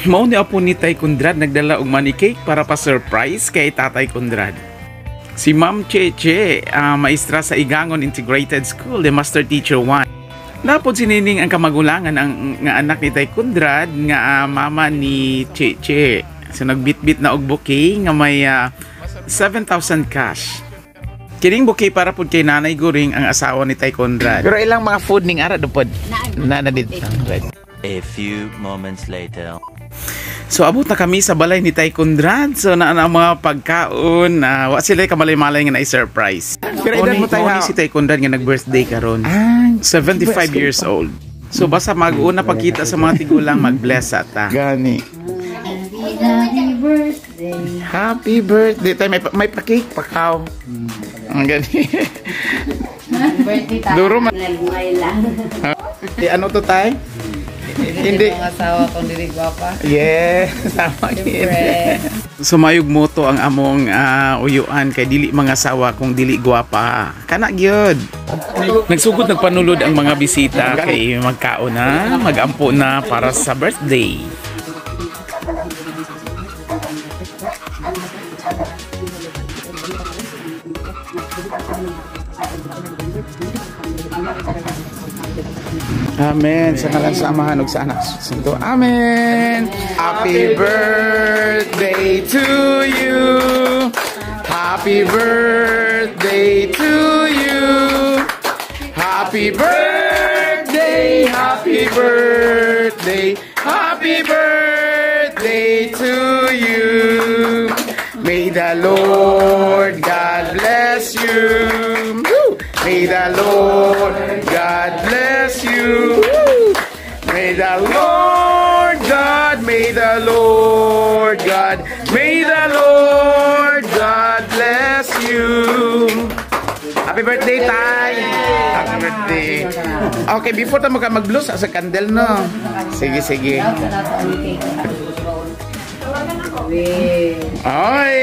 Mao ni apo ni Tay Conrad nagdala og money cake para pa surprise kay Tatay Conrad. Si Ma'am Cheche, maestra sa Igangon Integrated School, the Master Teacher 1. Napod sinining ang kamagulangan nga anak ni Tay Conrad nga mama ni Cheche. So nagbitbit na og bouquet nga may 7,000 cash. Kining bouquet para pud kay Nanay Guring ang asawa ni Tay Conrad. Pero ilang mga food ning ara dupod na dito. A few moments later. So abot na kami sa balay ni Tay Conrad. So na ang mga pagkaon, wa sila kamalay-malay nga na-surprise. Pero edad mo tayo si Tay Conrad nga nag-birthday karon. 75 years old. So basta mag-una pagkita sa mga tigulang, mag-bless ata. Gani. Happy birthday. Happy birthday. Tay may pa-cake, pakaw. Ang gani. Birthday tayo. Duro man. Lang. Ano to, Tay? Hindi. Ang asawa kong dili gwapa. Yes, sama sumayog mo to ang among uyuan kay dili mga asawa kung dili gwapa. Kana gyud. Nagsugod nagpanulod ang mga bisita kay magkaon na, magampo na para sa birthday. Amen. Sa ngalan sa Amahan ug sa Anak Santo. Amen. Happy birthday to you. Happy birthday to you. Happy birthday. Happy birthday. Happy birthday to you. May the Lord God bless you. May the Lord God bless you. May the Lord God, may the Lord God, may the Lord God bless you. Happy birthday, Tay. Happy birthday. Okay, before tayo mag-blow sa candle, no? Sige, sige. Oy!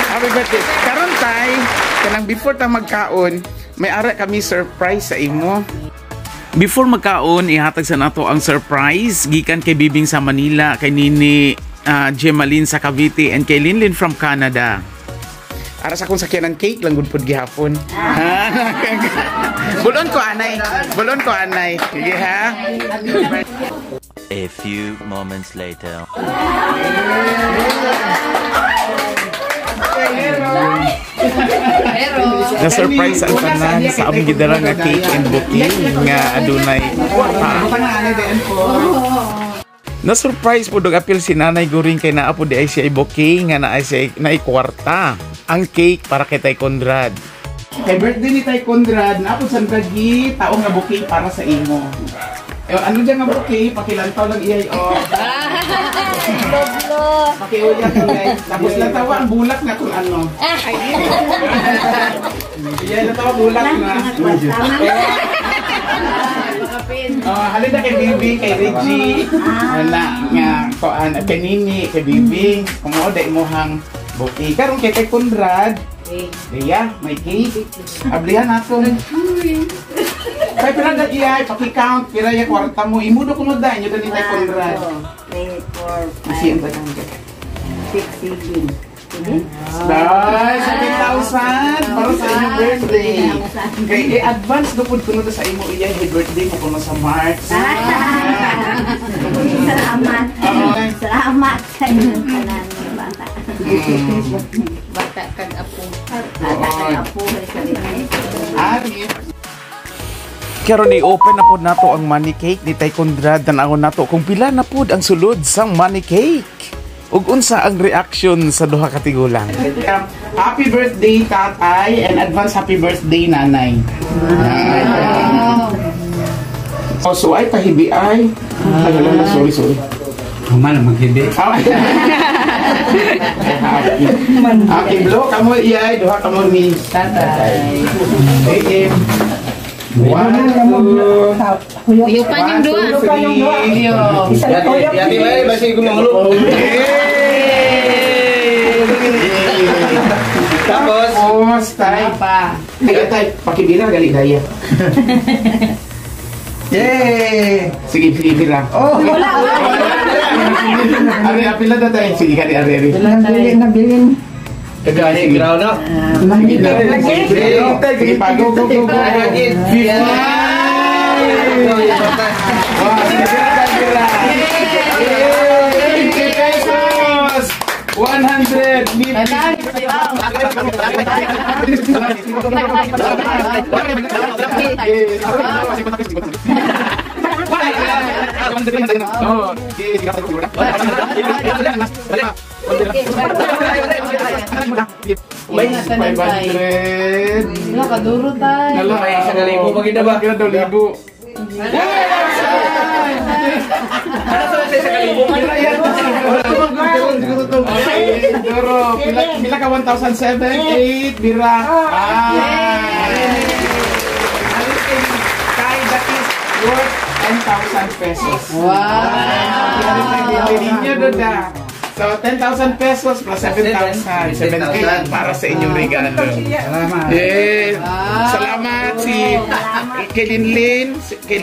Happy birthday. Karon, Tay, kanang before tayo magkaon, may ara kami surprise sa imo. Before magkaon, ihatag sa nato ang surprise gikan kay Bibing sa Manila, kay Nini Gemaline sa Cavite, and kay Linlin from Canada. Ara sa akong sakyan ng cake lang gud pud gihapon. Bulon ko anay. Bulon ko anay. Sige ha. A few moments later. Na-surprise ang tanan sa among gidala nga cake and bouquet nga adunay kwarta. Na-surprise po dog apil si Nanay Guring kay naa po di ay siya bouquet nga naa siya na kwarta. Ang cake para kay Tay Conrad. Kay birthday ni Tay Conrad, naa po sandagi taong nga bouquet para sa imo. Ano dyan nga bouquet? Pakilantaw lang iyay o. Doblo. Pakiuyak lang. Tapos lantawa ang bulak na kung ano. Iyay lantawa bulak na. Halina kay Bibi, kay Reggie. Na nga, kay Nini, kay Bibi. Kumuoda imohang bouquet. Karong kay Tay Conrad. Iya, may cake. Ablihan nato. Kaya pila na iya, paki-count, pila ya kwarta mo. Imudo ko na dahil, yun na ni Tay Conrad. 3, 4, 5, 6, 7. Nice! 7,000 para sa inyong birthday. Kaya i-advance doon ko na sa imo iya, birthday mo kung sa March. Salamat. Salamat sa inyong kanan ng bata. Bata kag apo. Bata kag apo. Ari. Karon i-open na po nato ang money cake ni Tay Conrad. Tanawon nato kung pila na po ang sulod sang money cake. Ug unsa ang reaction sa duha ka tigulang. Happy birthday, Tatay, and advance happy birthday, Nanay. Oh, so ay pahibi ay. Sorry. Kuman maghibi. Okay, blow kamo iyay, duha kamo ni Tatay. Okay. Wow. Uyupan yung dua. Yati ba basi gumanglo. Tapos tay pa. Ay tay, pakibira gali daya. Yay! Sige, Bira. Oh! Ari, apila na tayo. Sige, kani Ari. Nabilin. Kagani, ground up. Sige, pa. Go. Pesos! 100! Wala ka duro tayo. Libo maganda ba? Kira daw libo. Pila ka 1,007, 8, Bira. Kay that is worth 10,000 pesos. Wow! Inyo doon. So, 10,000 pesos plus 7,000. 7,000 para sa inyong regalo. Salamat. Yes. Salamat kay Linlin, kay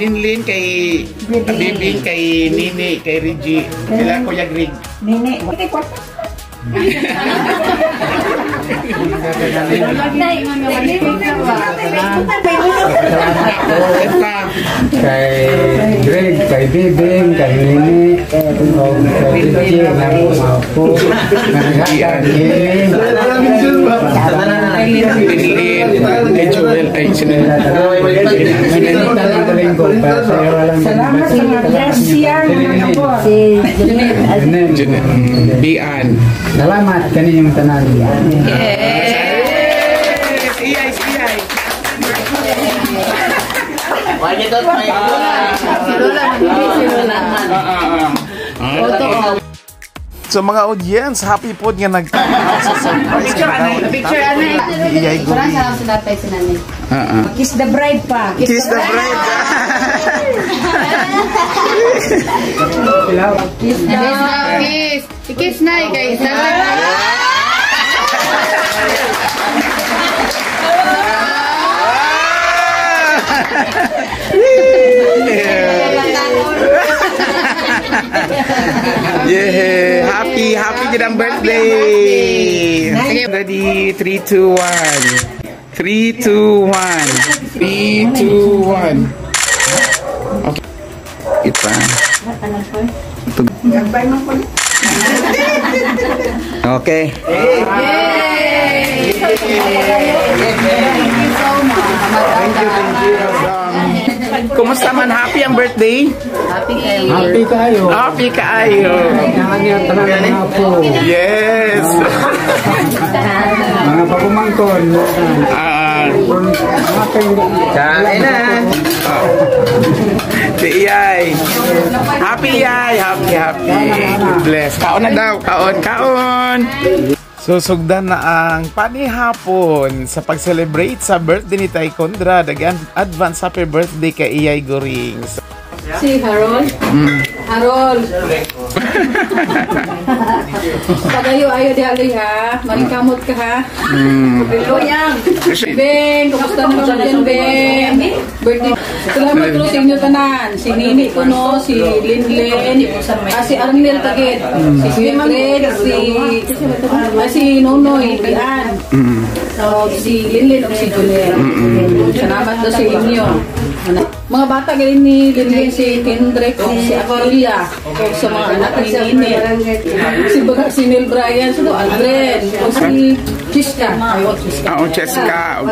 Bibing, kay Nini, kay Reggie, kay Kuya Greg. Nene. Okay, kwarta. Kay Greg, kay Bibing, kay Nini, kay Richie, na po. Linlin, kay Joel, ay sinila. Salamat sa mga grasya. Si Janet. Bian. Salamat kaninyong tanan. Iyay. So mga audience, happy po nga nagtanaw sa surprise. Picture anay. Iyay go. Sarang sa datay si nanay. Kiss the bride pa. Kiss the bride. Kiss. Kiss na guys. Yeah, happy kita birthday. Ready, 3, 2, 1. 3, 2, 1. 3, 2, 1. Okay. Kita. Okay. Kumusta man? Happy ang birthday? Happy kayo. Happy tayo. Happy kaayo. Kanya tanan mga po. Yes. Mga pagumangkon. Kain na. Si Iyay. Happy Iyay. Happy. God bless. Kaon na daw. Kaon. Susugdan na ang panihapon sa pag-celebrate sa birthday ni Tay Conrad. Advance happy birthday kay Iyay Gorings. Si Harold. Harold. Pagayo-ayo di aling ha. Marikamot ka ha. Hello yang. Beng, kumusta naman dyan, Beng? Birthday. Salamat ko sa inyo tanan. Si Nini ko no, si Linlin, si Arnel Tagit, si Greg, si Nonoy, Bian. So, si Linlin o si Juliet. Salamat do sa inyo. Mga bata galing ni Linlin, si Kendrick, si Aquila, o sa mga anak ni Nini. Si Neil Bryan, si Aldred, o si Chiska. Cheska.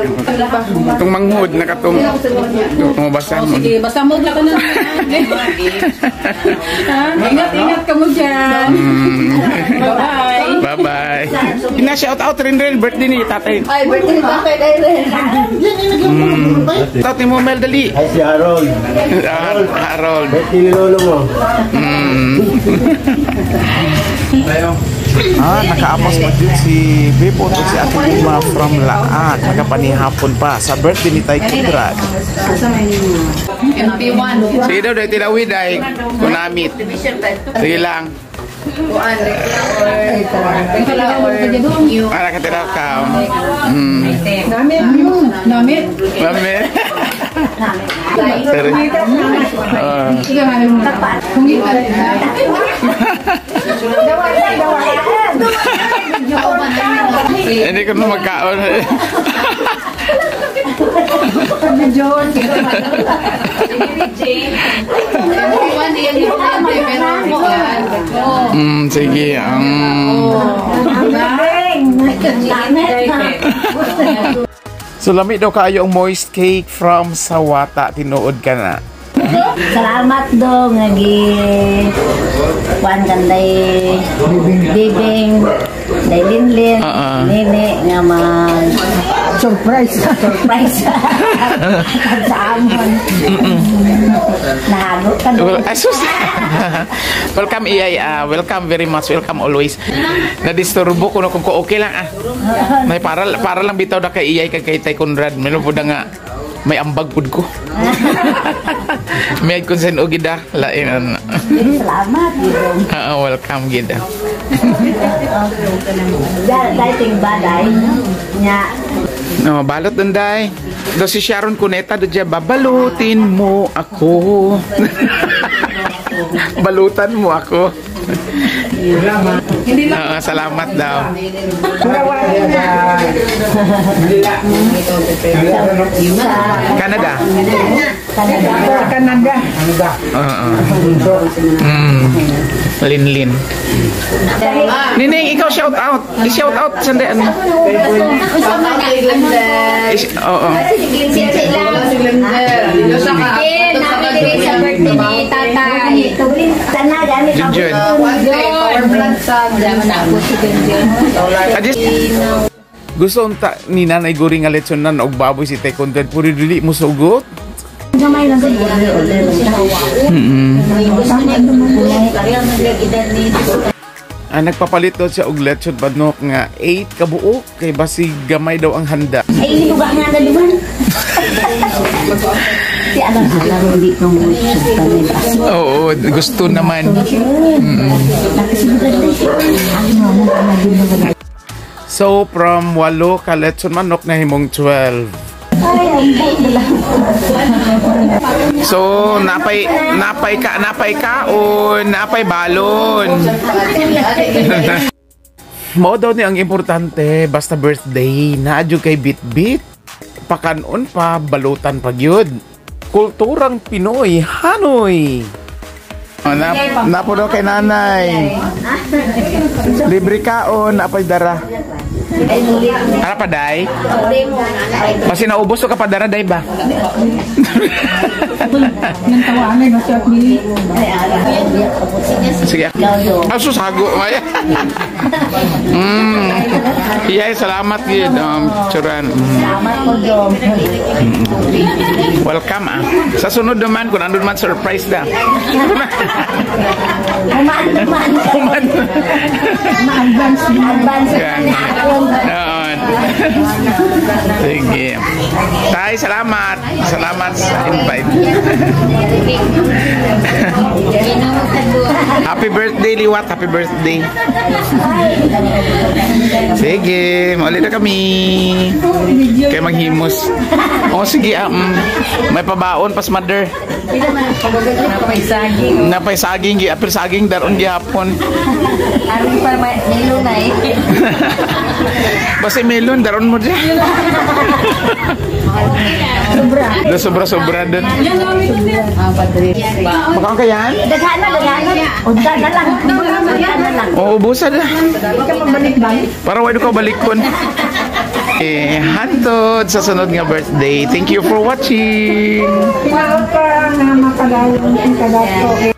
Itong manghud na katong basa mo. Sige, basta mo ka na. Ingat ka mo dyan. Bye-bye. Bye-bye. Ina-shout out rin birthday ni tatay. Ay, birthday ni tatay dahil. Tatay mo, Mel, dali. Ay, si Harold. Harold. Birthday ni lolo mo. Nakaapos mo din si Bebo at si Ate Puma from Laat. Nakapanihapon pa sa birthday ni Tay Conrad. MP1. Sige daw, dahil tinawid ay kunamit. Sige lang. Nakatiraw ka. Namit. Mami. Sige, malam mo. Kung hindi ka Hindi ko na magkaon. Sige. So lami daw kayo ang moist cake from Sawata. Tinuod ka na. Salamat dong lagi. Kuan kanday bibing day linlin nene nga mag surprise sa amon. Nahago ka Well, doon. asus. Welcome Iyay. Welcome very much. Welcome always. Na-disturbo ko na kung okay lang May para lang bitaw na kay Iyay kay Tay Conrad. Meron po na nga may ambag pud ko. May konsen og gida lain. Salamat dong. Welcome gida. Dating baday nya No, balot dunday. Do si Sharon Cuneta do dya, babalutin mo ako. Balutan mo ako. Salamat daw. Canada. Canada. Lin. Nining, ikaw shout out. I-shout out sandi ano. Oo. Junjun. Gusto unta ni Nanay Guri nga letsonan og baboy si Tay Conrad puri dili mo sugot. Gamay lang sa order. Nagpapalit daw siya og lechon badnok nga 8 kabuok kay basig gamay daw ang handa. Ay, hindi ko ba nga naluman? Si alam hindi kong Oo, gusto naman. So from 8 ka lechon manok na himong 12. So napay ka o napay balon. Mao daw ni ang importante basta birthday naadyo kay bit pakanon pa balutan pa gyud. Kulturang Pinoy Hanoy. Napo daw kay nanay. Libre kaon apay dara. Ano pa, Day? Kasi naubos ko ka pa dara, Day ba? Sige. Asus, hago. Iyay, salamat yun. Churan. Salamat po, Dom. Welcome, Sa sunod naman, kung nandun man, surprise na. Advance. Sige. Tay, salamat. Salamat sa invite. Happy birthday, Liwat. Happy birthday. Sige, maulit na kami. Kaya maghimos. Sige, may pabaon pas mother. Napay saging. Apil saging daron gihapon. Aring pa melon na Basta melon daron mo dyan. Sobra doon. Baka ka yan? Daghan na. Unta na lang. Oo, busa na. Para wala ka balikon. Hantod sa sunod nga birthday. Thank you for watching. Welcome, mga kapagayon.